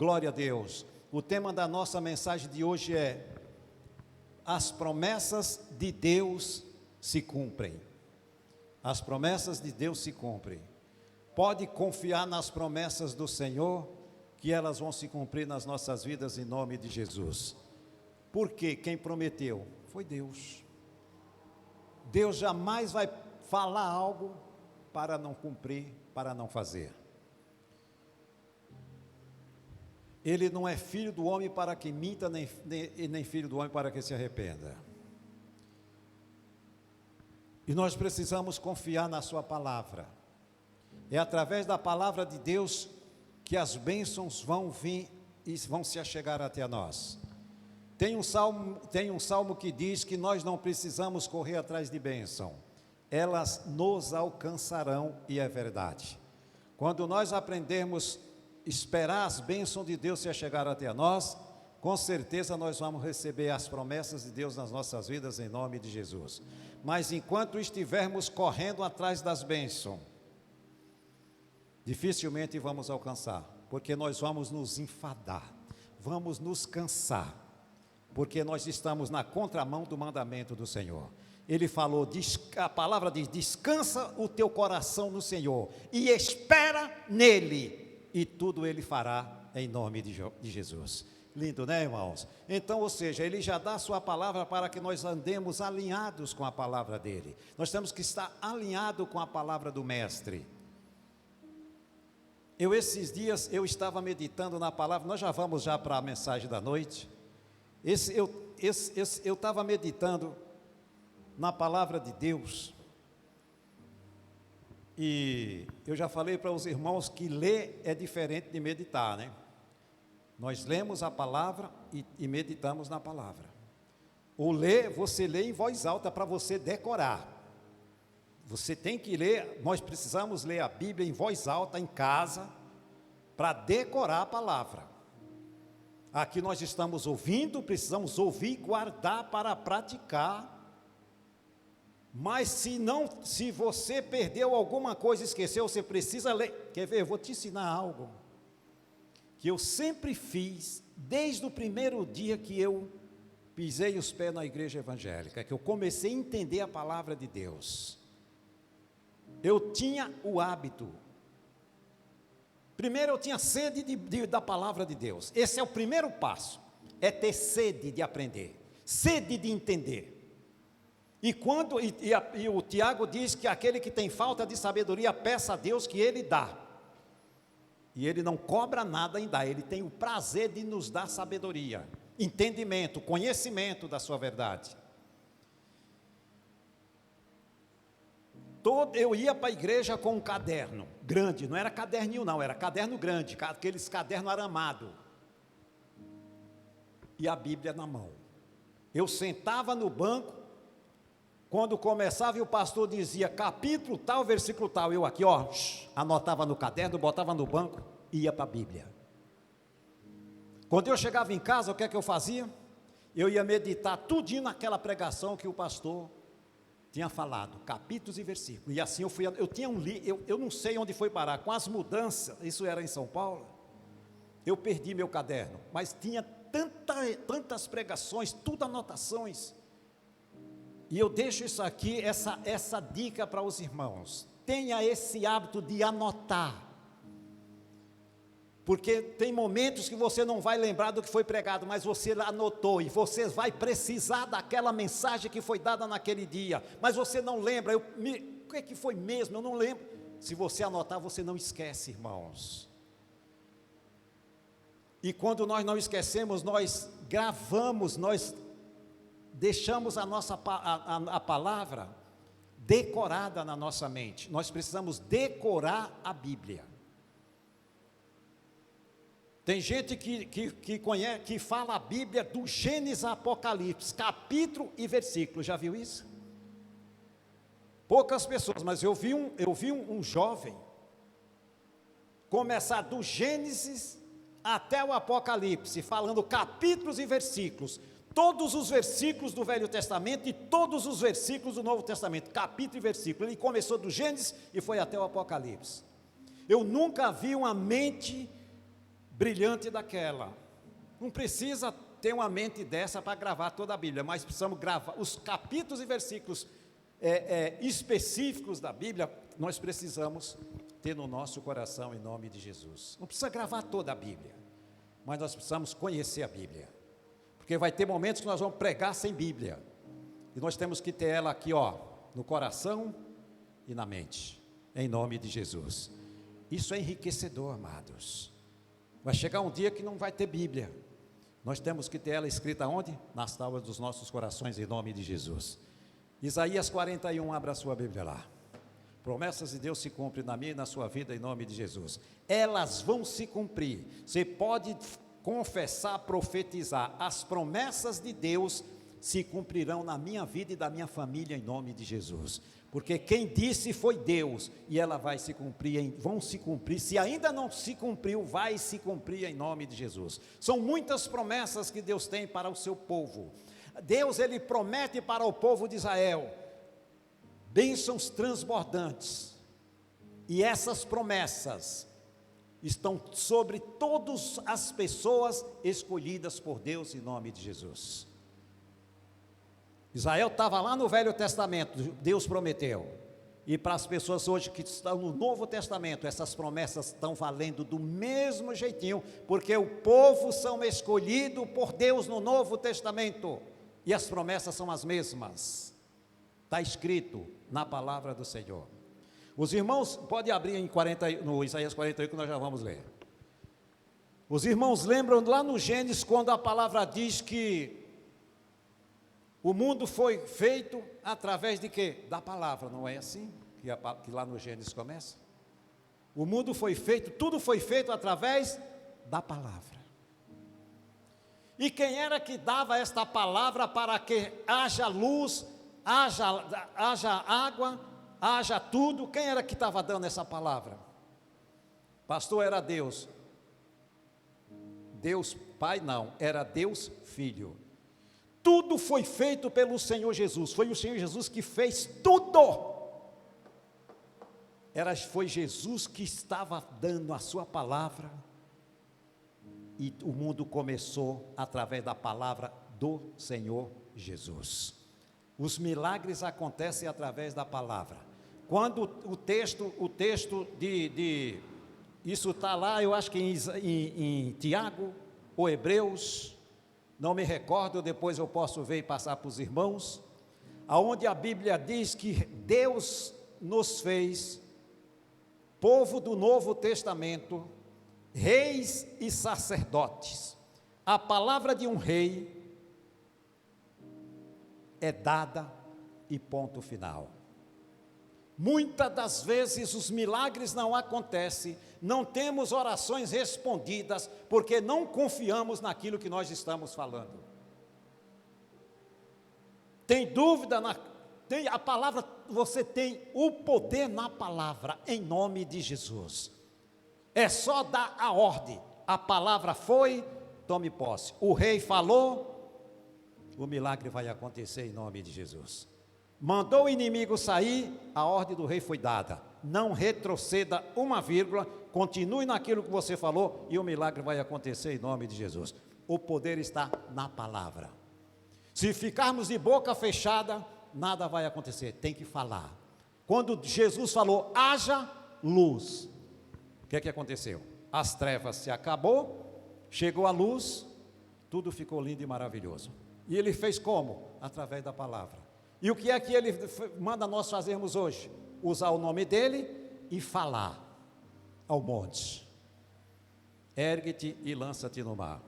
Glória a Deus. O tema da nossa mensagem de hoje é: as promessas de Deus se cumprem. As promessas de Deus se cumprem. Pode confiar nas promessas do Senhor, que elas vão se cumprir nas nossas vidas em nome de Jesus. Porque quem prometeu foi Deus. Deus jamais vai falar algo para não cumprir, para não fazer. Ele não é filho do homem para que minta, nem filho do homem para que se arrependa. E nós precisamos confiar na sua palavra. É através da palavra de Deus que as bênçãos vão vir e vão se achegar até nós. Tem um salmo que diz que nós não precisamos correr atrás de bênção. Elas nos alcançarão, e é verdade. Quando nós aprendemos esperar as bênçãos de Deus se chegar até nós, com certeza nós vamos receber as promessas de Deus nas nossas vidas em nome de Jesus. Mas enquanto estivermos correndo atrás das bênçãos, dificilmente vamos alcançar, porque nós vamos nos enfadar, vamos nos cansar, porque nós estamos na contramão do mandamento do Senhor. Ele falou, a palavra diz: descansa o teu coração no Senhor e espera nele, e tudo Ele fará em nome de Jesus. Lindo, né, irmãos? Então, ou seja, Ele já dá a sua palavra para que nós andemos alinhados com a palavra dEle. Nós temos que estar alinhados com a palavra do Mestre. Esses dias, eu estava meditando na palavra. Nós já vamos para a mensagem da noite. Eu estava meditando na palavra de Deus. E eu já falei para os irmãos que ler é diferente de meditar, né? Nós lemos a palavra e meditamos na palavra. O ler, você lê em voz alta para você decorar. Você tem que ler, nós precisamos ler a Bíblia em voz alta em casa, para decorar a palavra. Aqui nós estamos ouvindo, precisamos ouvir e guardar para praticar. Mas se você perdeu alguma coisa, esqueceu, você precisa ler. Quer ver? Eu vou te ensinar algo que eu sempre fiz desde o primeiro dia que eu pisei os pés na igreja evangélica, que eu comecei a entender a palavra de Deus. Eu tinha o hábito. Primeiro eu tinha sede da palavra de Deus. Esse é o primeiro passo, é ter sede de aprender, sede de entender. E o Tiago diz que aquele que tem falta de sabedoria, peça a Deus que Ele dá. E Ele não cobra nada em dar, Ele tem o prazer de nos dar sabedoria, entendimento, conhecimento da sua verdade. Eu ia para a igreja com um caderno grande, não era caderninho não, era caderno grande, aqueles cadernos aramados. E a Bíblia na mão. Eu sentava no banco, quando começava e o pastor dizia capítulo tal, versículo tal, eu aqui anotava no caderno, botava no banco e ia para a Bíblia. Quando eu chegava em casa, o que é que eu fazia? Eu ia meditar tudinho naquela pregação que o pastor tinha falado, capítulos e versículos. E assim eu tinha eu não sei onde foi parar, com as mudanças, isso era em São Paulo, eu perdi meu caderno, mas tinha tantas pregações, tudo anotações. E eu deixo isso aqui, essa dica para os irmãos. Tenha esse hábito de anotar. Porque tem momentos que você não vai lembrar do que foi pregado, mas você anotou, e você vai precisar daquela mensagem que foi dada naquele dia. Mas você não lembra, o que é que foi mesmo? Eu não lembro. Se você anotar, você não esquece, irmãos. E quando nós não esquecemos, nós gravamos, nós deixamos a palavra decorada na nossa mente. Nós precisamos decorar a Bíblia. Tem gente que conhece, que fala a Bíblia do Gênesis a Apocalipse, capítulo e versículo, já viu isso? Poucas pessoas, mas eu vi um jovem começar do Gênesis até o Apocalipse, falando capítulos e versículos, todos os versículos do Velho Testamento e todos os versículos do Novo Testamento, capítulo e versículo. Ele começou do Gênesis e foi até o Apocalipse. Eu nunca vi uma mente brilhante daquela. Não precisa ter uma mente dessa para gravar toda a Bíblia, mas precisamos gravar os capítulos e versículos específicos da Bíblia, nós precisamos ter no nosso coração em nome de Jesus. Não precisa gravar toda a Bíblia, mas nós precisamos conhecer a Bíblia, porque vai ter momentos que nós vamos pregar sem Bíblia, e nós temos que ter ela aqui, no coração e na mente, em nome de Jesus. Isso é enriquecedor, amados. Vai chegar um dia que não vai ter Bíblia, nós temos que ter ela escrita onde? Nas tábuas dos nossos corações, em nome de Jesus. Isaías 41, abra a sua Bíblia lá. Promessas de Deus se cumprem na minha e na sua vida, em nome de Jesus. Elas vão se cumprir. Você pode confessar, profetizar. As promessas de Deus se cumprirão na minha vida e da minha família, em nome de Jesus. Porque quem disse foi Deus, e ela vai se cumprir, vão se cumprir. Se ainda não se cumpriu, vai se cumprir em nome de Jesus. São muitas promessas que Deus tem para o seu povo. Deus, Ele promete para o povo de Israel bênçãos transbordantes, e essas promessas estão sobre todas as pessoas escolhidas por Deus, em nome de Jesus. Israel estava lá no Velho Testamento, Deus prometeu, e para as pessoas hoje que estão no Novo Testamento, essas promessas estão valendo do mesmo jeitinho, porque o povo são escolhido por Deus no Novo Testamento, e as promessas são as mesmas. Está escrito na palavra do Senhor. Os irmãos, pode abrir no Isaías 41 que nós já vamos ler. Os irmãos lembram lá no Gênesis, quando a palavra diz que o mundo foi feito através de quê? Da palavra, não é assim? Que lá no Gênesis começa? O mundo foi feito, tudo foi feito através da palavra. E quem era que dava esta palavra para que haja luz, haja água, haja tudo? Quem era que estava dando essa palavra? Pastor, era Deus. Deus Pai não, era Deus Filho. Tudo foi feito pelo Senhor Jesus, foi o Senhor Jesus que fez tudo. Foi Jesus que estava dando a sua palavra, e o mundo começou através da palavra do Senhor Jesus. Os milagres acontecem através da palavra. Quando o texto isso está lá, eu acho que em Tiago ou Hebreus, não me recordo, depois eu posso ver e passar para os irmãos, aonde a Bíblia diz que Deus nos fez povo do Novo Testamento, reis e sacerdotes. A palavra de um rei é dada e ponto final. Muitas das vezes os milagres não acontecem, não temos orações respondidas, porque não confiamos naquilo que nós estamos falando. Tem dúvida a palavra, você tem o poder na palavra, em nome de Jesus. É só dar a ordem, a palavra foi, tome posse. O rei falou, o milagre vai acontecer em nome de Jesus. Mandou o inimigo sair, a ordem do rei foi dada. Não retroceda uma vírgula, continue naquilo que você falou e o milagre vai acontecer em nome de Jesus. O poder está na palavra. Se ficarmos de boca fechada, nada vai acontecer, tem que falar. Quando Jesus falou, haja luz, o que aconteceu? As trevas se acabou, chegou a luz, tudo ficou lindo e maravilhoso. E ele fez como? Através da palavra. E o que é que ele manda nós fazermos hoje? Usar o nome dele e falar ao monte. Ergue-te e lança-te no mar.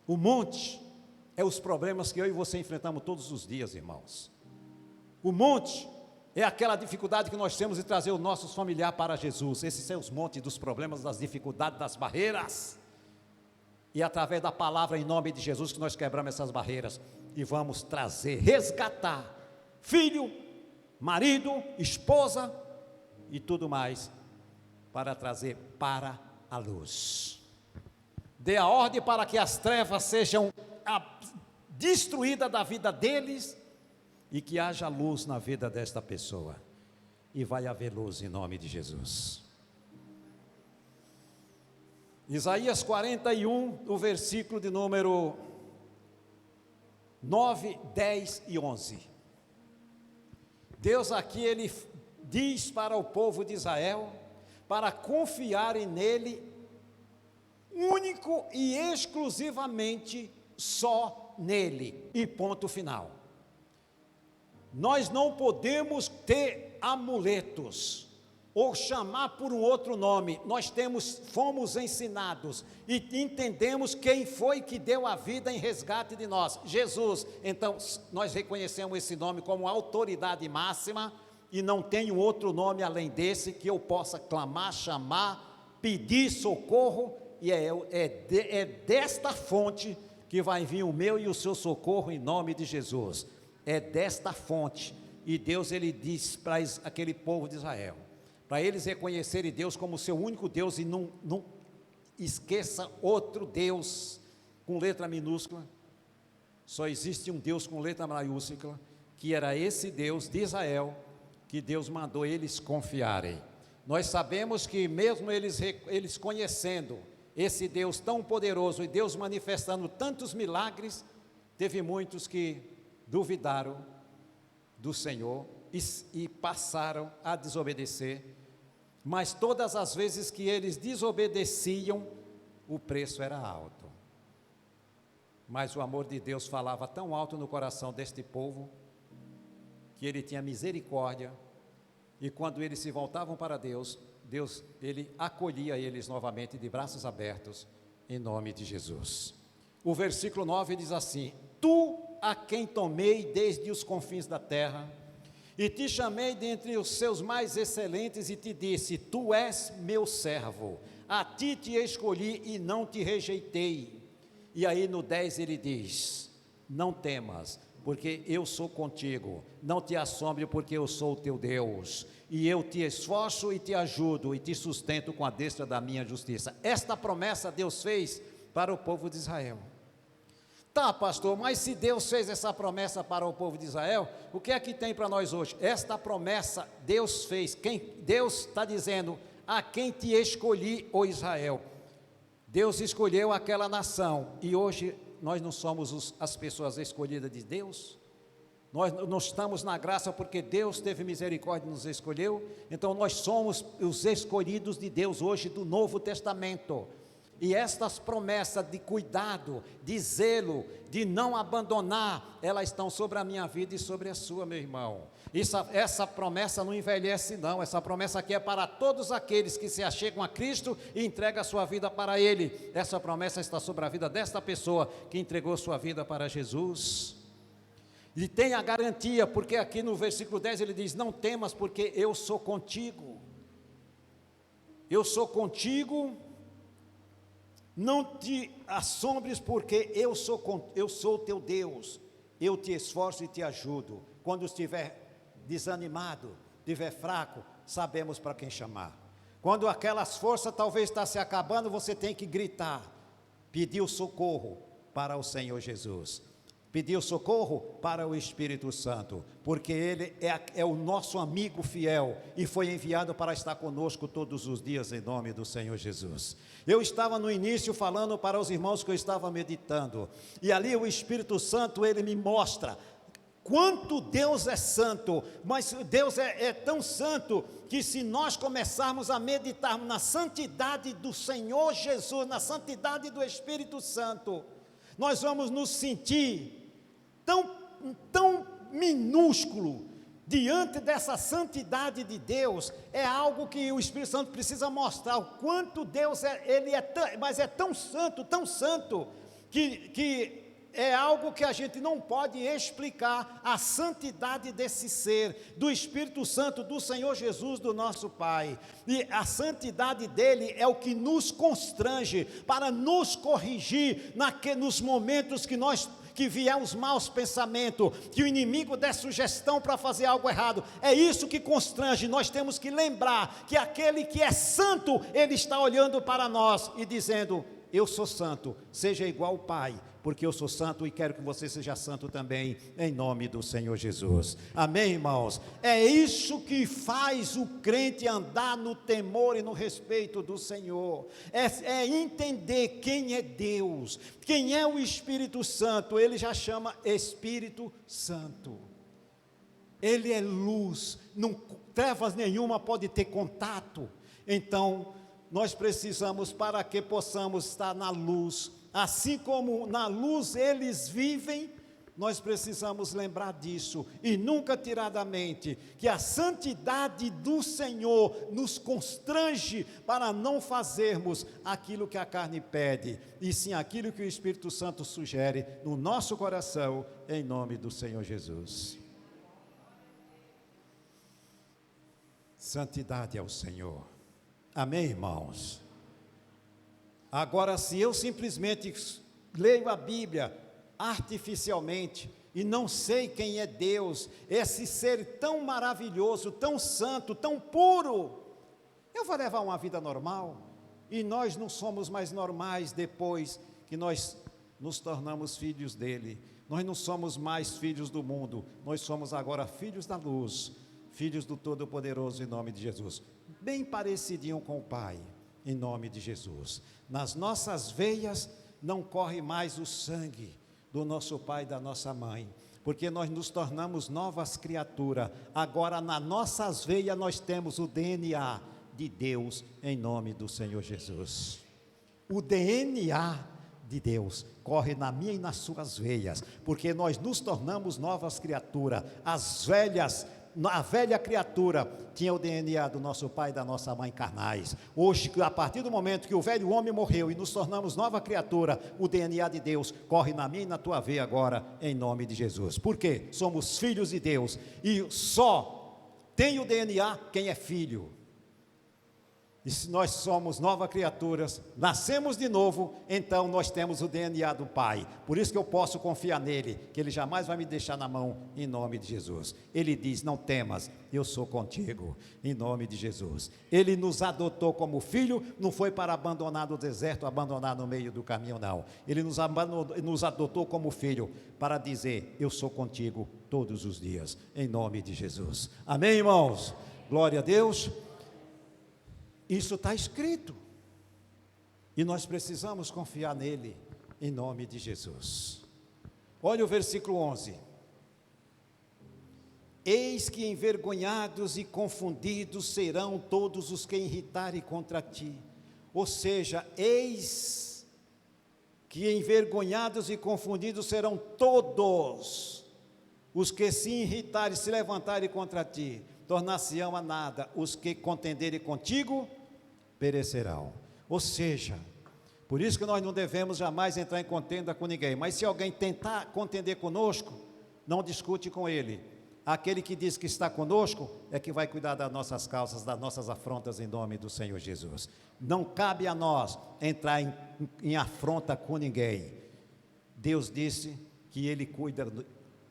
O monte é os problemas que eu e você enfrentamos todos os dias, irmãos. O monte é aquela dificuldade que nós temos de trazer os nossos familiares para Jesus. Esses são os montes dos problemas, das dificuldades, das barreiras. E através da palavra em nome de Jesus que nós quebramos essas barreiras e vamos trazer, resgatar filho, marido, esposa e tudo mais para trazer para a luz. Dê a ordem para que as trevas sejam destruídas da vida deles e que haja luz na vida desta pessoa. E vai haver luz em nome de Jesus. Isaías 41, o versículo de número 9, 10 e 11. Deus aqui, ele diz para o povo de Israel, para confiarem nele, único e exclusivamente só nele, e ponto final. Nós não podemos ter amuletos, ou chamar por um outro nome. Nós fomos ensinados e entendemos quem foi que deu a vida em resgate de nós, Jesus. Então, nós reconhecemos esse nome como autoridade máxima, e não tem um outro nome além desse, que eu possa clamar, chamar, pedir socorro, e é desta fonte que vai vir o meu e o seu socorro em nome de Jesus. É desta fonte. E Deus, ele diz para aquele povo de Israel, para eles reconhecerem Deus como seu único Deus, e não esqueça outro Deus com letra minúscula. Só existe um Deus com letra maiúscula, que era esse Deus de Israel, que Deus mandou eles confiarem. Nós sabemos que mesmo eles conhecendo esse Deus tão poderoso, e Deus manifestando tantos milagres, teve muitos que duvidaram do Senhor e passaram a desobedecer. Mas todas as vezes que eles desobedeciam, o preço era alto. Mas o amor de Deus falava tão alto no coração deste povo, que ele tinha misericórdia, e quando eles se voltavam para Deus, ele acolhia eles novamente de braços abertos, em nome de Jesus. O versículo 9 diz assim: Tu a quem tomei desde os confins da terra, e te chamei dentre os seus mais excelentes, e te disse, tu és meu servo, a ti te escolhi e não te rejeitei. E aí no 10 ele diz, não temas, porque eu sou contigo, não te assombre, porque eu sou o teu Deus, e eu te esforço e te ajudo, e te sustento com a destra da minha justiça. Esta promessa Deus fez para o povo de Israel. Tá, pastor, mas se Deus fez essa promessa para o povo de Israel, o que é que tem para nós hoje? Esta promessa Deus fez, Deus está dizendo, a quem te escolhi, ó Israel. Deus escolheu aquela nação, e hoje nós não somos as pessoas escolhidas de Deus? Nós não estamos na graça porque Deus teve misericórdia e nos escolheu? Então nós somos os escolhidos de Deus hoje do Novo Testamento. E estas promessas de cuidado, de zelo, de não abandonar, elas estão sobre a minha vida e sobre a sua, meu irmão. Essa promessa não envelhece não, essa promessa aqui é para todos aqueles que se achegam a Cristo e entregam a sua vida para Ele. Essa promessa está sobre a vida desta pessoa que entregou sua vida para Jesus. E tem a garantia, porque aqui no versículo 10 ele diz, não temas porque eu sou contigo. Eu sou contigo. Não te assombres, porque eu sou o teu Deus, eu te esforço e te ajudo. Quando estiver desanimado, estiver fraco, sabemos para quem chamar. Quando aquelas forças talvez está se acabando, você tem que gritar, pedir o socorro para o Senhor Jesus. Pedir socorro para o Espírito Santo, porque Ele é o nosso amigo fiel e foi enviado para estar conosco todos os dias em nome do Senhor Jesus. Eu estava no início falando para os irmãos que eu estava meditando, e ali o Espírito Santo, Ele me mostra quanto Deus é santo, mas Deus é tão santo, que se nós começarmos a meditar na santidade do Senhor Jesus, na santidade do Espírito Santo, nós vamos nos sentir tão minúsculo diante dessa santidade de Deus. É algo que o Espírito Santo precisa mostrar, o quanto Deus mas é tão santo, que é algo que a gente não pode explicar, a santidade desse ser, do Espírito Santo, do Senhor Jesus, do nosso Pai. E a santidade dele é o que nos constrange, para nos corrigir nos momentos que vier os maus pensamentos, que o inimigo der sugestão para fazer algo errado. É isso que constrange. Nós temos que lembrar que aquele que é santo, ele está olhando para nós e dizendo, eu sou santo, seja igual ao Pai, porque eu sou santo e quero que você seja santo também, em nome do Senhor Jesus. Amém, irmãos? É isso que faz o crente andar no temor e no respeito do Senhor, é entender quem é Deus, quem é o Espírito Santo. Ele já chama Espírito Santo, ele é luz, não, trevas nenhuma pode ter contato. Então, nós precisamos, para que possamos estar na luz, assim como na luz eles vivem, nós precisamos lembrar disso, e nunca tirar da mente, que a santidade do Senhor nos constrange para não fazermos aquilo que a carne pede, e sim aquilo que o Espírito Santo sugere no nosso coração, em nome do Senhor Jesus. Santidade ao Senhor. Amém, irmãos? Agora, se eu simplesmente leio a Bíblia artificialmente e não sei quem é Deus, esse ser tão maravilhoso, tão santo, tão puro, eu vou levar uma vida normal, e nós não somos mais normais depois que nós nos tornamos filhos dele. Nós não somos mais filhos do mundo, nós somos agora filhos da luz, filhos do Todo-Poderoso, em nome de Jesus, bem parecidinho com o Pai, em nome de Jesus. Nas nossas veias não corre mais o sangue do nosso pai e da nossa mãe, porque nós nos tornamos novas criaturas. Agora nas nossas veias nós temos o DNA de Deus, em nome do Senhor Jesus. O DNA de Deus corre na minha e nas suas veias, porque nós nos tornamos novas criaturas. A velha criatura tinha o DNA do nosso pai e da nossa mãe carnais. Hoje, a partir do momento que o velho homem morreu e nos tornamos nova criatura, o DNA de Deus corre na minha e na tua veia agora, em nome de Jesus. Por quê? Somos filhos de Deus, e só tem o DNA quem é filho. E se nós somos novas criaturas, nascemos de novo, então nós temos o DNA do Pai. Por isso que eu posso confiar nele, que ele jamais vai me deixar na mão, em nome de Jesus. Ele diz: não temas, eu sou contigo, em nome de Jesus. Ele nos adotou como filho, não foi para abandonar no deserto, abandonar no meio do caminho, não. Ele nos adotou como filho, para dizer: eu sou contigo todos os dias, em nome de Jesus. Amém, irmãos? Glória a Deus. Isso está escrito, e nós precisamos confiar nele, em nome de Jesus. Olha o versículo 11: eis que envergonhados e confundidos serão todos os que irritarem contra ti. Ou seja, eis que envergonhados e confundidos serão todos os que se irritarem, se levantarem contra ti. Tornar-se-ão a nada os que contenderem contigo, perecerão. Ou seja, por isso que nós não devemos jamais entrar em contenda com ninguém. Mas se alguém tentar contender conosco, não discute com ele. Aquele que diz que está conosco é que vai cuidar das nossas causas, das nossas afrontas, em nome do Senhor Jesus. Não cabe a nós entrar em afronta com ninguém. Deus disse que ele cuida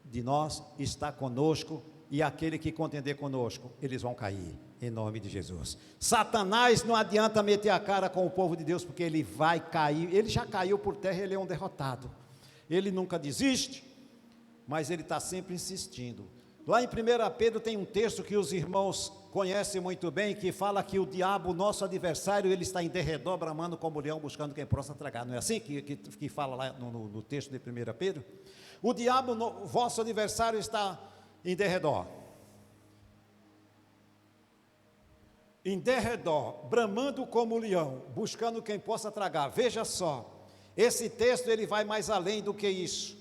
de nós, está conosco, e aquele que contender conosco, eles vão cair, em nome de Jesus. Satanás não adianta meter a cara com o povo de Deus, porque ele vai cair. Ele já caiu por terra, ele é um derrotado. Ele nunca desiste, mas ele está sempre insistindo. Lá em 1 Pedro tem um texto que os irmãos conhecem muito bem, que fala que o diabo, nosso adversário, ele está em derredor, bramando como leão, buscando quem possa tragar. Não é assim que fala lá no texto de 1 Pedro? O diabo, vosso adversário, está em derredor, bramando como leão, buscando quem possa tragar. Veja só, esse texto ele vai mais além do que isso.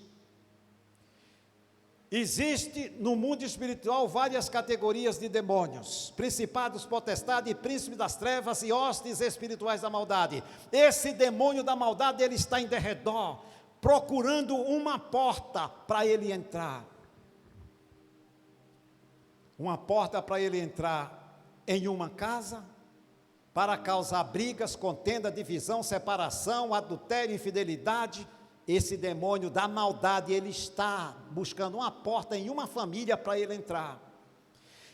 Existe no mundo espiritual várias categorias de demônios: principados, potestades, príncipes das trevas e hostes espirituais da maldade. Esse demônio da maldade, ele está em derredor, procurando uma porta para ele entrar. Uma porta para ele entrar em uma casa, para causar brigas, contenda, divisão, separação, adultério, infidelidade. Esse demônio da maldade, ele está buscando uma porta em uma família para ele entrar.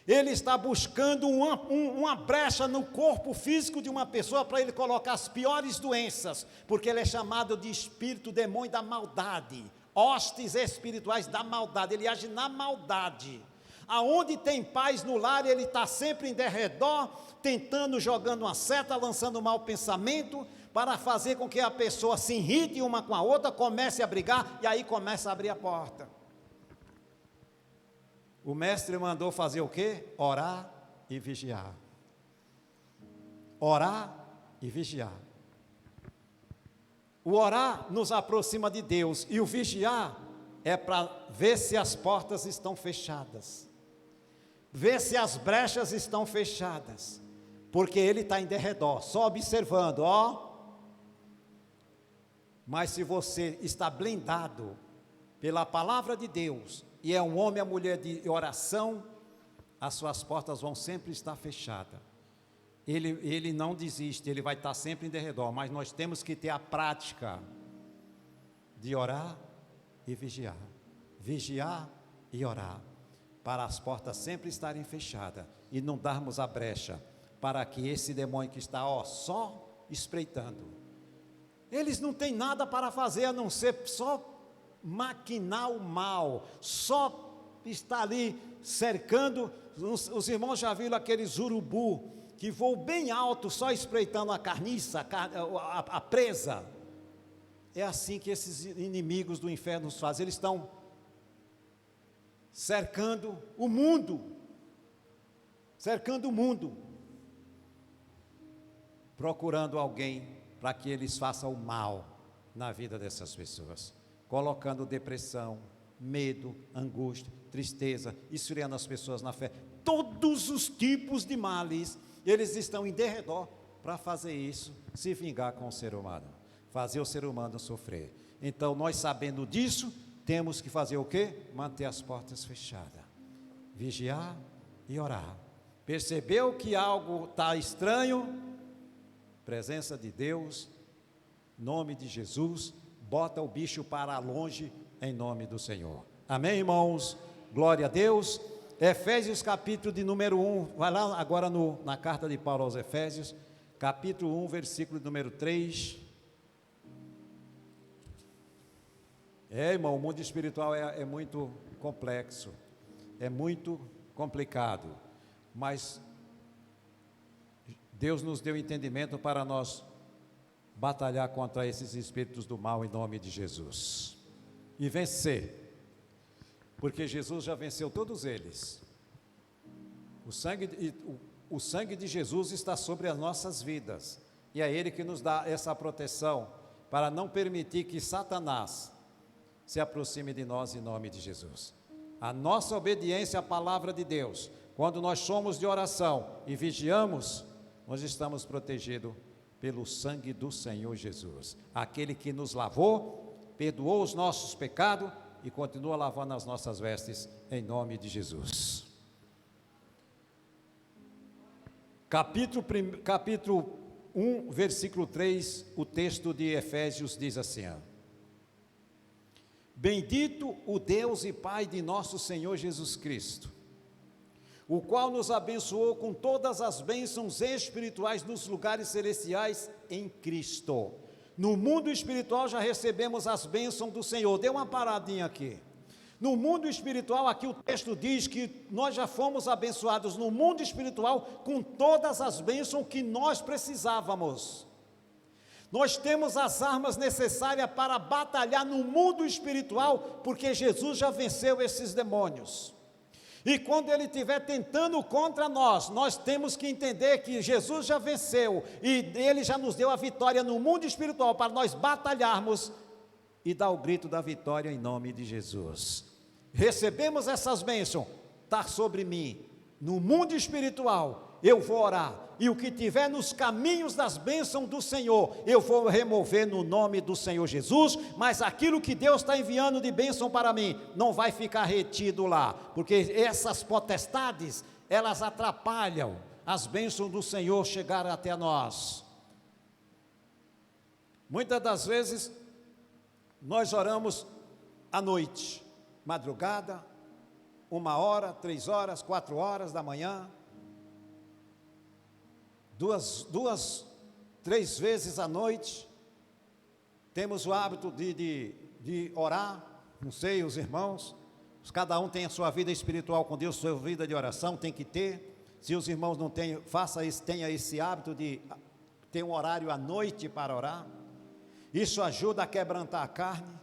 Ele está buscando uma brecha no corpo físico de uma pessoa para ele colocar as piores doenças, porque ele é chamado de espírito demônio da maldade, hostes espirituais da maldade, ele age na maldade. Aonde tem paz no lar, ele está sempre em derredor, tentando, jogando uma seta, lançando um mau pensamento, para fazer com que a pessoa se irrite uma com a outra, comece a brigar, e aí começa a abrir a porta. O mestre mandou fazer o quê? Orar e vigiar. Orar e vigiar. O orar nos aproxima de Deus, e o vigiar é para ver se as portas estão fechadas, ver se as brechas estão fechadas, porque ele está em derredor, só observando, ó. Mas se você está blindado pela palavra de Deus, e é um homem ou mulher de oração, as suas portas vão sempre estar fechadas. Ele não desiste, ele vai estar sempre em derredor, mas nós temos que ter a prática de orar e vigiar. Vigiar e orar, para as portas sempre estarem fechadas e não darmos a brecha para que esse demônio que está só espreitando, eles não têm nada para fazer a não ser só maquinar o mal, só estar ali cercando. Os irmãos já viram aqueles urubu que voam bem alto, só espreitando a carniça, a presa. É assim que esses inimigos do inferno fazem, eles estão cercando o mundo, procurando alguém para que eles façam o mal na vida dessas pessoas, colocando depressão, medo, angústia, tristeza, esfriando as pessoas na fé. Todos os tipos de males, eles estão em derredor para fazer isso, se vingar com o ser humano, fazer o ser humano sofrer. Então, nós sabendo disso, temos que fazer o quê? Manter as portas fechadas, vigiar e orar. Percebeu que algo está estranho? Presença de Deus, nome de Jesus, bota o bicho para longe, em nome do Senhor. Amém, irmãos? Glória a Deus. Efésios capítulo de número 1, vai lá agora na carta de Paulo aos Efésios, capítulo 1, versículo número 3. Irmão, o mundo espiritual é muito complexo, é muito complicado, mas Deus nos deu entendimento para nós batalhar contra esses espíritos do mal em nome de Jesus e vencer, porque Jesus já venceu todos eles. O sangue de Jesus está sobre as nossas vidas, e é Ele que nos dá essa proteção para não permitir que Satanás se aproxime de nós em nome de Jesus. A nossa obediência à palavra de Deus, quando nós somos de oração e vigiamos, nós estamos protegidos pelo sangue do Senhor Jesus, aquele que nos lavou, perdoou os nossos pecados e continua lavando as nossas vestes em nome de Jesus. Capítulo 1, versículo 3, o texto de Efésios diz assim: Bendito o Deus e Pai de nosso Senhor Jesus Cristo, o qual nos abençoou com todas as bênçãos espirituais nos lugares celestiais em Cristo. No mundo espiritual já recebemos as bênçãos do Senhor. Dê uma paradinha aqui. No mundo espiritual, aqui o texto diz que nós já fomos abençoados no mundo espiritual com todas as bênçãos que nós precisávamos. Nós temos as armas necessárias para batalhar no mundo espiritual, porque Jesus já venceu esses demônios. E quando ele estiver tentando contra nós, nós temos que entender que Jesus já venceu, e ele já nos deu a vitória no mundo espiritual, para nós batalharmos e dar o grito da vitória em nome de Jesus. Recebemos essas bênçãos, está sobre mim, no mundo espiritual, eu vou orar, e o que tiver nos caminhos das bênçãos do Senhor, eu vou remover no nome do Senhor Jesus, mas aquilo que Deus está enviando de bênção para mim, não vai ficar retido lá, porque essas potestades, elas atrapalham as bênçãos do Senhor chegar até nós. Muitas das vezes, nós oramos à noite, madrugada, 1 hora, 3 horas, 4 horas da manhã, 3 vezes à noite. Temos o hábito de orar, não sei, os irmãos, cada um tem a sua vida espiritual com Deus, sua vida de oração, tem que ter. Se os irmãos não têm, tenha esse hábito de ter um horário à noite para orar. Isso ajuda a quebrantar a carne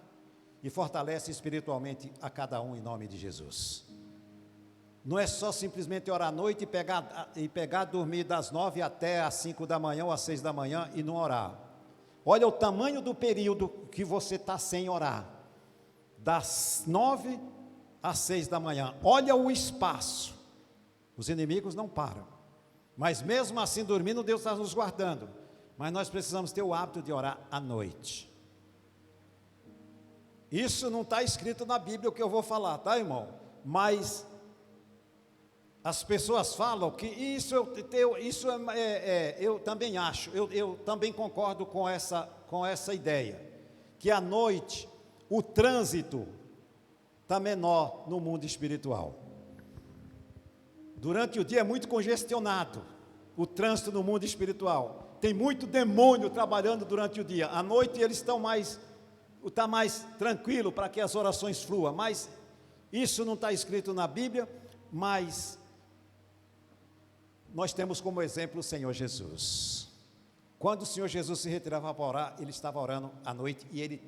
e fortalece espiritualmente a cada um em nome de Jesus. Não é só simplesmente orar à noite e pegar dormir das 9 até as 5 da manhã ou às 6 da manhã e não orar. Olha o tamanho do período que você está sem orar, das 9 às 6 da manhã, olha o espaço. Os inimigos não param, mas mesmo assim dormindo, Deus está nos guardando. Mas nós precisamos ter o hábito de orar à noite. Isso não está escrito na Bíblia o que eu vou falar, tá, irmão? Mas as pessoas falam que eu também acho, eu também concordo com essa ideia, que à noite o trânsito está menor no mundo espiritual. Durante o dia é muito congestionado o trânsito no mundo espiritual. Tem muito demônio trabalhando durante o dia. À noite eles está mais tranquilo para que as orações fluam. Mas isso não está escrito na Bíblia, mas nós temos como exemplo o Senhor Jesus. Quando o Senhor Jesus se retirava para orar, ele estava orando à noite e ele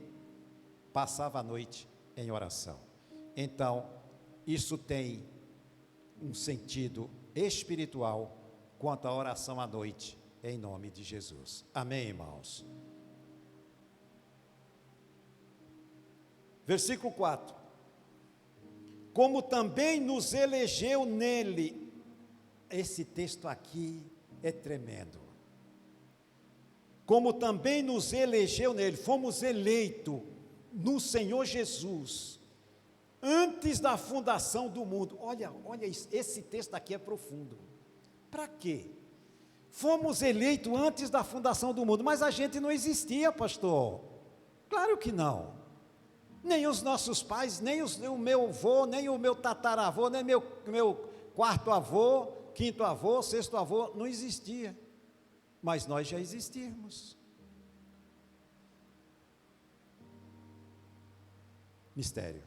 passava a noite em oração. Então, isso tem um sentido espiritual quanto à oração à noite, em nome de Jesus. Amém, irmãos? Versículo 4. Como também nos elegeu nele. Esse texto aqui é tremendo. Como também nos elegeu nele, fomos eleitos no Senhor Jesus, antes da fundação do mundo. Olha isso, esse texto aqui é profundo. Para quê? Fomos eleitos antes da fundação do mundo, mas a gente não existia, pastor. Claro que não. Nem os nossos pais, nem o meu avô, nem o meu tataravô, nem meu quarto avô, quinto avô, sexto avô, não existia. Mas nós já existíamos. Mistério.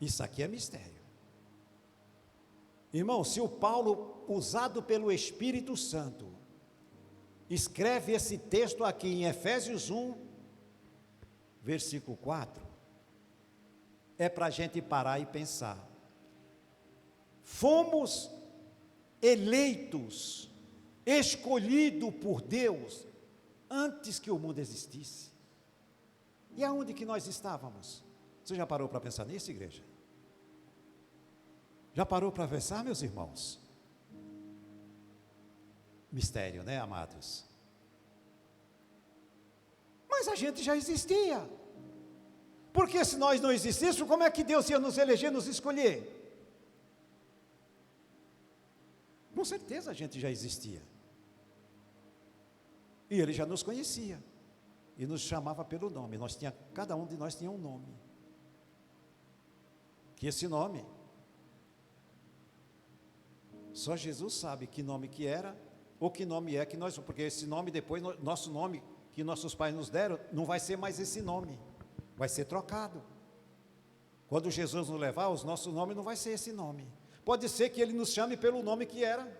Isso aqui é mistério. Irmão, se o Paulo, usado pelo Espírito Santo, escreve esse texto aqui em Efésios 1, versículo 4, é para a gente parar e pensar. Fomos eleitos, escolhidos por Deus, antes que o mundo existisse. E aonde que nós estávamos? Você já parou para pensar nisso, igreja? Já parou para pensar, meus irmãos? Mistério, né, amados? Mas a gente já existia. Porque se nós não existíssemos, como é que Deus ia nos eleger, nos escolher? Com certeza a gente já existia. E Ele já nos conhecia. E nos chamava pelo nome. Cada um de nós tinha um nome. Que esse nome, só Jesus sabe que nome que era, ou que nome é que nós, porque esse nome depois, nosso nome que nossos pais nos deram, não vai ser mais esse nome, vai ser trocado. Quando Jesus nos levar, os nossos nomes não vai ser esse nome. Pode ser que Ele nos chame pelo nome que era,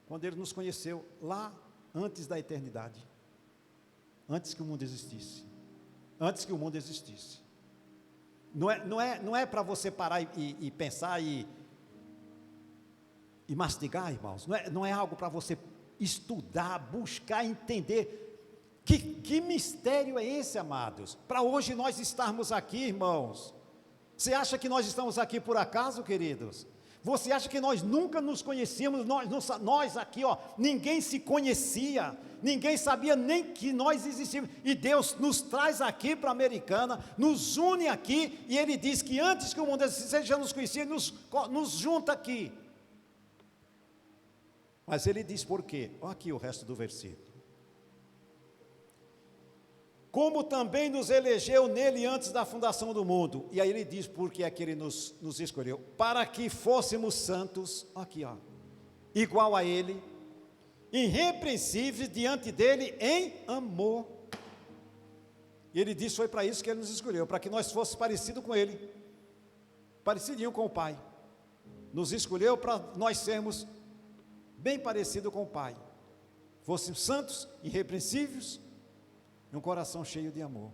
quando Ele nos conheceu lá antes da eternidade, antes que o mundo existisse, antes que o mundo existisse. Não é para você parar e pensar e mastigar, irmãos. Não é algo para você estudar, buscar, entender. Que mistério é esse, amados? Para hoje nós estarmos aqui, irmãos. Você acha que nós estamos aqui por acaso, queridos? Você acha que nós nunca nos conhecíamos? Nós aqui, ninguém se conhecia, ninguém sabia nem que nós existíamos. E Deus nos traz aqui para a Americana, nos une aqui, e Ele diz que antes que o mundo existisse, Ele já nos conhecia, nos junta aqui. Mas Ele diz por quê? Olha aqui o resto do versículo. como também nos elegeu nele antes da fundação do mundo. E aí ele diz por que é que ele nos escolheu. Para que fôssemos santos, aqui ó, igual a ele, irrepreensíveis diante dele em amor. E ele disse, foi para isso que ele nos escolheu, para que nós fôssemos parecidos com ele, parecidinho com o Pai. Nos escolheu para nós sermos bem parecidos com o Pai. Fôssemos santos, irrepreensíveis, e um coração cheio de amor.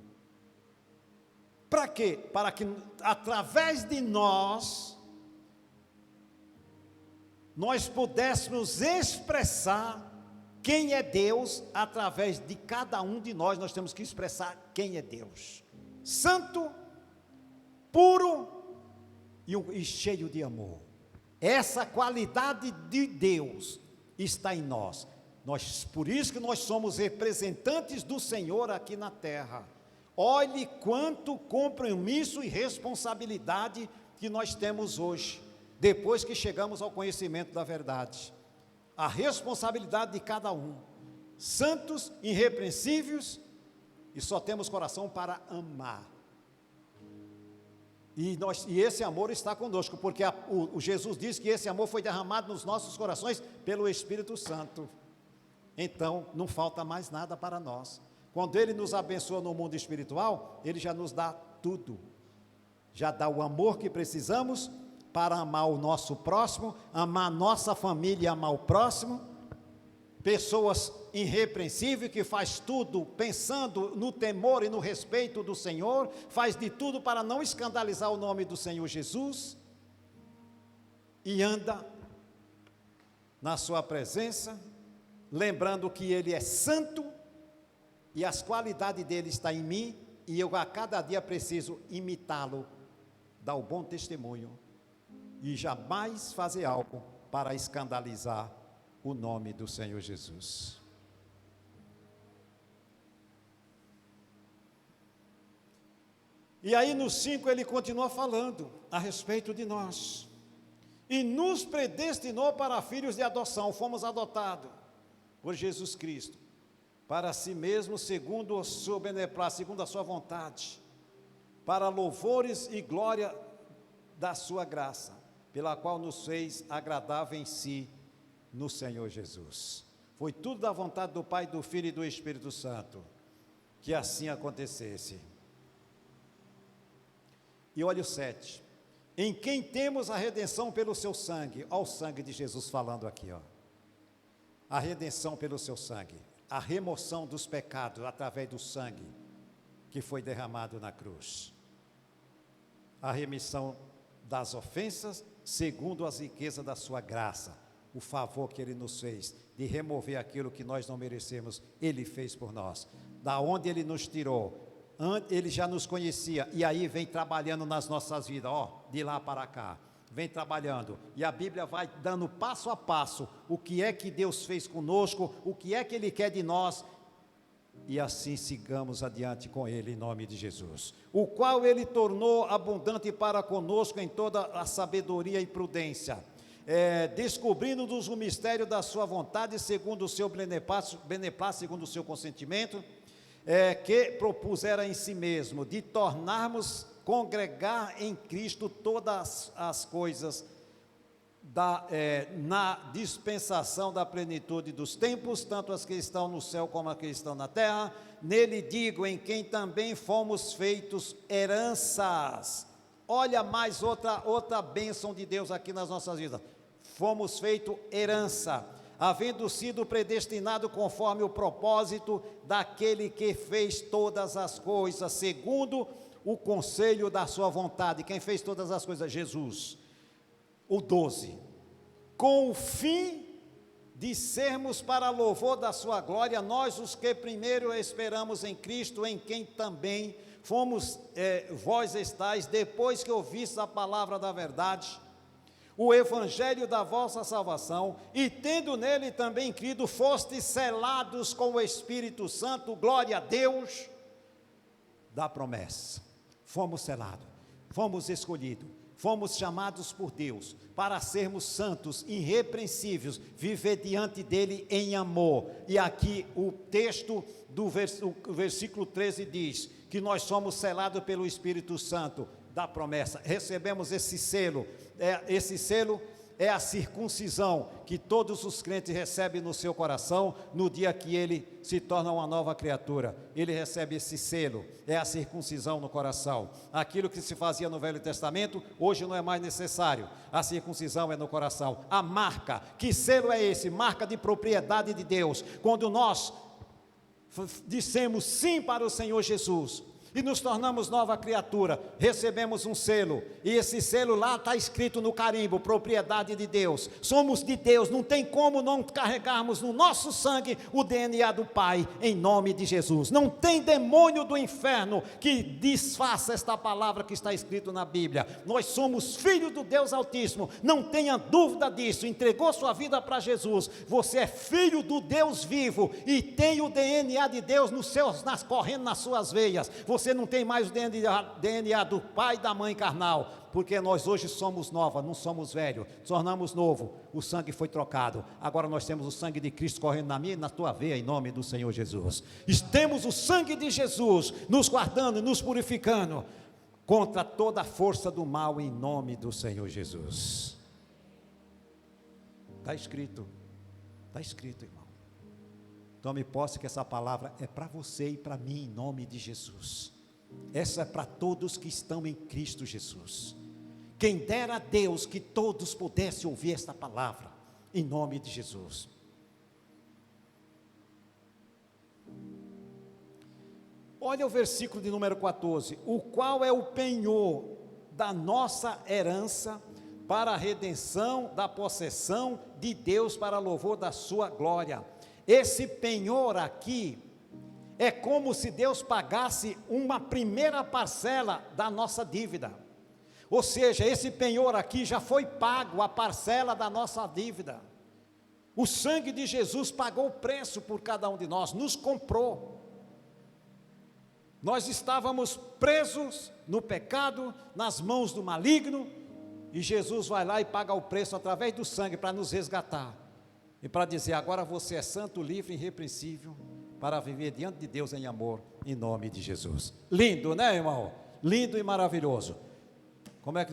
Para quê? Para que através de nós pudéssemos expressar quem é Deus. Através de cada um de nós temos que expressar quem é Deus. Santo, puro e cheio de amor. Essa qualidade de Deus está em nós. Por isso que nós somos representantes do Senhor aqui na terra. Olhe quanto compromisso e responsabilidade que nós temos hoje, depois que chegamos ao conhecimento da verdade. A responsabilidade de cada um, santos, irrepreensíveis, e só temos coração para amar. E esse amor está conosco, porque o Jesus diz que esse amor foi derramado nos nossos corações pelo Espírito Santo. Então, não falta mais nada para nós. Quando Ele nos abençoa no mundo espiritual, Ele já nos dá tudo. Já dá o amor que precisamos para amar o nosso próximo, amar a nossa família e amar o próximo. Pessoas irrepreensíveis que faz tudo pensando no temor e no respeito do Senhor, faz de tudo para não escandalizar o nome do Senhor Jesus, e anda na sua presença, lembrando que Ele é santo, e as qualidades dEle estão em mim, e eu a cada dia preciso imitá-lo, dar o bom testemunho, e jamais fazer algo para escandalizar o nome do Senhor Jesus. E aí no 5 ele continua falando a respeito de nós. E nos predestinou para filhos de adoção, fomos adotados por Jesus Cristo, para si mesmo, segundo o seu beneplácito, segundo a sua vontade, para louvores e glória da sua graça, pela qual nos fez agradável em si, no Senhor Jesus. Foi tudo da vontade do Pai, do Filho e do Espírito Santo, que assim acontecesse. E olha o 7, em quem temos a redenção pelo seu sangue. Olha o sangue de Jesus falando aqui, ó. A redenção pelo seu sangue, a remoção dos pecados através do sangue que foi derramado na cruz, a remissão das ofensas segundo as riquezas da sua graça, o favor que Ele nos fez de remover aquilo que nós não merecemos, Ele fez por nós. Da onde Ele nos tirou, Ele já nos conhecia, e aí vem trabalhando nas nossas vidas, ó, de lá para cá, vem trabalhando, e a Bíblia vai dando passo a passo, o que é que Deus fez conosco, o que é que Ele quer de nós, e assim sigamos adiante com Ele, em nome de Jesus, o qual Ele tornou abundante para conosco em toda a sabedoria e prudência, descobrindo-nos o mistério da sua vontade, segundo o seu beneplácito, segundo o seu consentimento, que propusera em si mesmo, de tornarmos congregar em Cristo todas as coisas, na dispensação da plenitude dos tempos, tanto as que estão no céu como as que estão na terra. Nele digo, em quem também fomos feitos heranças. Olha mais outra bênção de Deus aqui nas nossas vidas. Fomos feitos herança, havendo sido predestinado conforme o propósito daquele que fez todas as coisas, segundo o conselho da sua vontade. Quem fez todas as coisas? Jesus. O 12, com o fim de sermos para louvor da sua glória, nós os que primeiro esperamos em Cristo, em quem também fomos, vós estáis, depois que ouvistes a palavra da verdade, o evangelho da vossa salvação, e tendo nele também crido, fostes selados com o Espírito Santo, glória a Deus, da promessa. Fomos selados, fomos escolhidos, fomos chamados por Deus para sermos santos, irrepreensíveis, viver diante dele em amor. E aqui o texto do versículo 13 diz que nós somos selados pelo Espírito Santo da promessa. Recebemos esse selo. Esse selo é a circuncisão que todos os crentes recebem no seu coração no dia que ele se torna uma nova criatura. Ele recebe esse selo, é a circuncisão no coração. Aquilo que se fazia no Velho Testamento, hoje não é mais necessário. A circuncisão é no coração. A marca, que selo é esse? Marca de propriedade de Deus. Quando nós dissemos sim para o Senhor Jesus e nos tornamos nova criatura, recebemos um selo, e esse selo lá está escrito no carimbo, propriedade de Deus, somos de Deus, não tem como não carregarmos no nosso sangue o DNA do Pai, em nome de Jesus. Não tem demônio do inferno que desfaça esta palavra que está escrito na Bíblia. Nós somos filhos do Deus Altíssimo, não tenha dúvida disso. Entregou sua vida para Jesus, você é filho do Deus vivo, e tem o DNA de Deus correndo nas suas veias. Você não tem mais o DNA do pai e da mãe carnal, porque nós hoje somos nova, não somos velhos, tornamos novo, o sangue foi trocado, agora nós temos o sangue de Cristo correndo na minha e na tua veia, em nome do Senhor Jesus. Temos o sangue de Jesus nos guardando, nos purificando, contra toda a força do mal, em nome do Senhor Jesus. Está escrito, irmão. Tome posse que essa palavra é para você e para mim, em nome de Jesus. Essa é para todos que estão em Cristo Jesus. Quem dera a Deus que todos pudessem ouvir esta palavra, em nome de Jesus. Olha o versículo de número 14: o qual é o penhor da nossa herança, para a redenção da possessão de Deus, para louvor da sua glória. Esse penhor aqui é como se Deus pagasse uma primeira parcela da nossa dívida. Ou seja, esse penhor aqui já foi pago, a parcela da nossa dívida. O sangue de Jesus pagou o preço por cada um de nós, nos comprou. Nós estávamos presos no pecado, nas mãos do maligno, e Jesus vai lá e paga o preço através do sangue para nos resgatar. E para dizer, agora você é santo, livre e irrepreensível, para viver diante de Deus em amor, em nome de Jesus. Lindo, né, irmão? Lindo e maravilhoso. Como é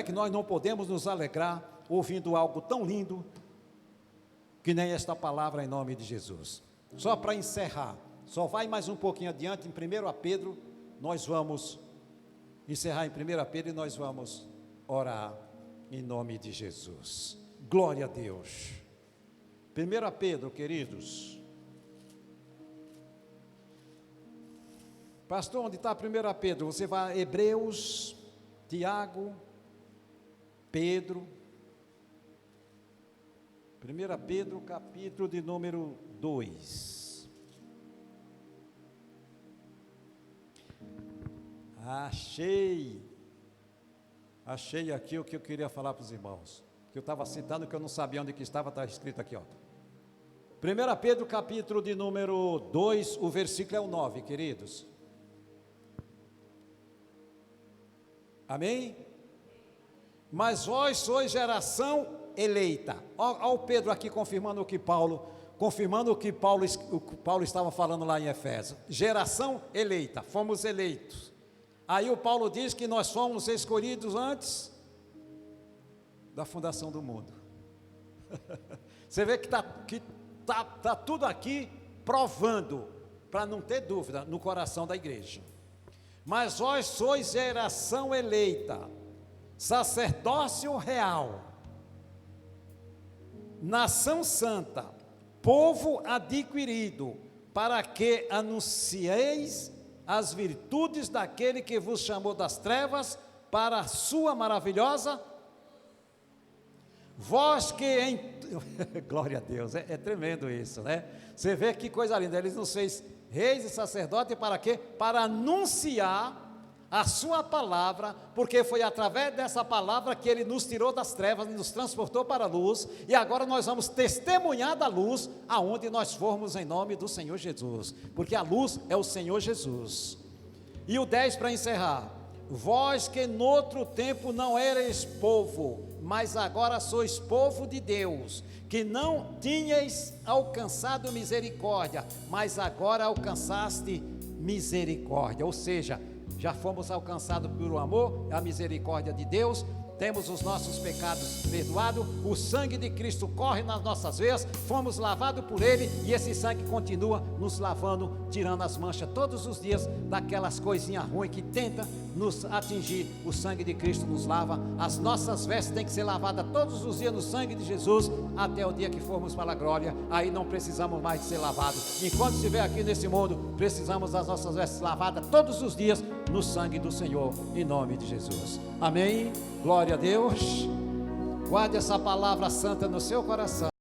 que nós não podemos nos alegrar ouvindo algo tão lindo, que nem esta palavra, em nome de Jesus. Só para encerrar, só vai mais um pouquinho adiante, em 1 Pedro, nós vamos encerrar em 1 Pedro e nós vamos orar em nome de Jesus. Glória a Deus. 1 Pedro, queridos. Pastor, onde está 1 Pedro? Você vai a Hebreus, Tiago, Pedro. 1 Pedro, capítulo de número 2. Achei aqui o que eu queria falar para os irmãos, que eu estava citando, que eu não sabia onde que estava, está escrito aqui, ó. 1 Pedro, capítulo de número 2, o versículo é o 9, queridos. Amém? Mas vós sois geração eleita. Olha o Pedro aqui confirmando o que Paulo estava falando lá em Efésios. Geração eleita, fomos eleitos. Aí o Paulo diz que nós fomos escolhidos antes da fundação do mundo. Você vê que está tudo aqui provando, para não ter dúvida no coração da igreja. Mas vós sois geração eleita, sacerdócio real, nação santa, povo adquirido, para que anuncieis as virtudes daquele que vos chamou das trevas para a sua maravilhosa. Vós que glória a Deus, é tremendo isso, né? Você vê que coisa linda, ele nos fez reis e sacerdotes para quê? Para anunciar a sua palavra, porque foi através dessa palavra que ele nos tirou das trevas e nos transportou para a luz, e agora nós vamos testemunhar da luz aonde nós formos, em nome do Senhor Jesus, porque a luz é o Senhor Jesus. E o 10 para encerrar: vós que noutro tempo não erais povo, mas agora sois povo de Deus, que não tinhais alcançado misericórdia, mas agora alcançaste misericórdia. Ou seja, já fomos alcançados pelo amor, a misericórdia de Deus, temos os nossos pecados perdoados, o sangue de Cristo corre nas nossas veias, fomos lavados por Ele, e esse sangue continua nos lavando, tirando as manchas todos os dias, daquelas coisinhas ruins que tenta nos atingir. O sangue de Cristo nos lava, as nossas vestes têm que ser lavadas todos os dias no sangue de Jesus, até o dia que formos para a glória, aí não precisamos mais de ser lavados. Enquanto estiver aqui nesse mundo, precisamos das nossas vestes lavadas todos os dias, no sangue do Senhor, em nome de Jesus. Amém? Glória a Deus. Guarde essa palavra santa no seu coração.